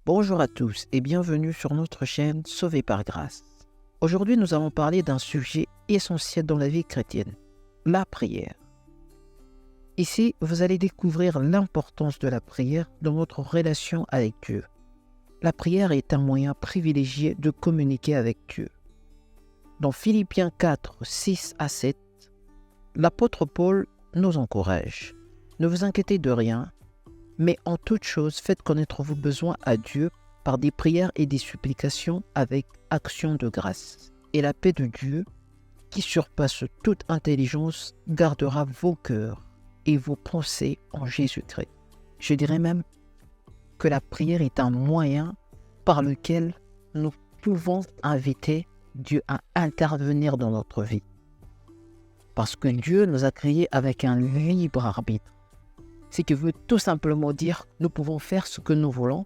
Bonjour à tous et bienvenue sur notre chaîne Sauvé par grâce. Aujourd'hui, nous allons parler d'un sujet essentiel dans la vie chrétienne, la prière. Ici, vous allez découvrir l'importance de la prière dans notre relation avec Dieu. La prière est un moyen privilégié de communiquer avec Dieu. Dans Philippiens 4, 6 à 7, l'apôtre Paul nous encourage. Ne vous inquiétez de rien, mais en toute chose, faites connaître vos besoins à Dieu par des prières et des supplications avec action de grâce. Et la paix de Dieu, qui surpasse toute intelligence, gardera vos cœurs et vos pensées en Jésus-Christ. Je dirais même que la prière est un moyen par lequel nous pouvons inviter Dieu à intervenir dans notre vie. Parce que Dieu nous a créés avec un libre arbitre. Ce qui veut tout simplement dire que nous pouvons faire ce que nous voulons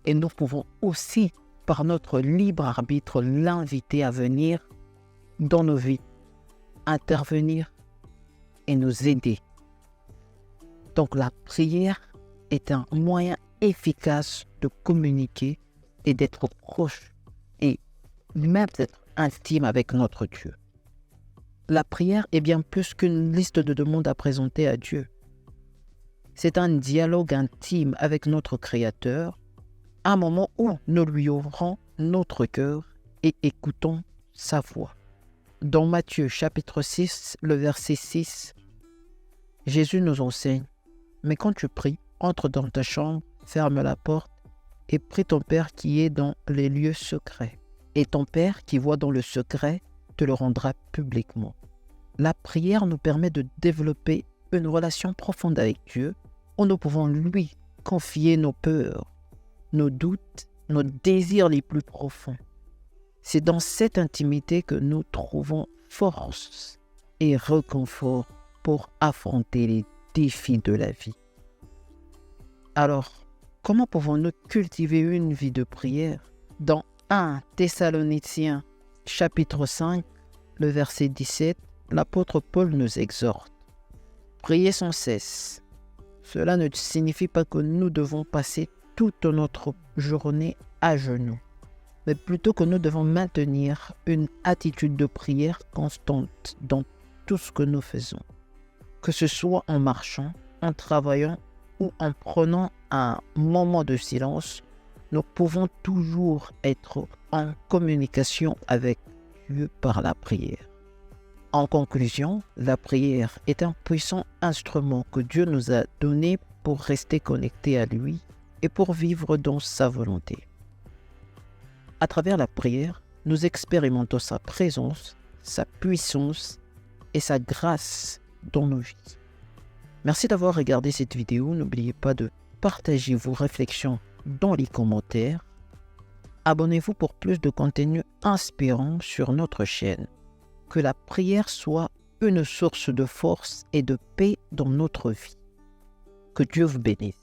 et nous pouvons aussi, par notre libre arbitre, l'inviter à venir dans nos vies, intervenir et nous aider. Donc la prière est un moyen efficace de communiquer et d'être proche et même d'être intime avec notre Dieu. La prière est bien plus qu'une liste de demandes à présenter à Dieu. C'est un dialogue intime avec notre Créateur, un moment où nous lui ouvrons notre cœur et écoutons sa voix. Dans Matthieu chapitre 6, le verset 6, Jésus nous enseigne « Mais quand tu pries, entre dans ta chambre, ferme la porte et prie ton Père qui est dans les lieux secrets. Et ton Père qui voit dans le secret te le rendra publiquement. » La prière nous permet de développer une relation profonde avec Dieu, où nous pouvons lui confier nos peurs, nos doutes, nos désirs les plus profonds. C'est dans cette intimité que nous trouvons force et réconfort pour affronter les défis de la vie. Alors, comment pouvons-nous cultiver une vie de prière? Dans 1 Thessaloniciens chapitre 5, le verset 17, l'apôtre Paul nous exhorte. Priez sans cesse. Cela ne signifie pas que nous devons passer toute notre journée à genoux, mais plutôt que nous devons maintenir une attitude de prière constante dans tout ce que nous faisons. Que ce soit en marchant, en travaillant ou en prenant un moment de silence, nous pouvons toujours être en communication avec Dieu par la prière. En conclusion, la prière est un puissant instrument que Dieu nous a donné pour rester connectés à lui et pour vivre dans sa volonté. À travers la prière, nous expérimentons sa présence, sa puissance et sa grâce dans nos vies. Merci d'avoir regardé cette vidéo. N'oubliez pas de partager vos réflexions dans les commentaires. Abonnez-vous pour plus de contenu inspirant sur notre chaîne. Que la prière soit une source de force et de paix dans notre vie. Que Dieu vous bénisse.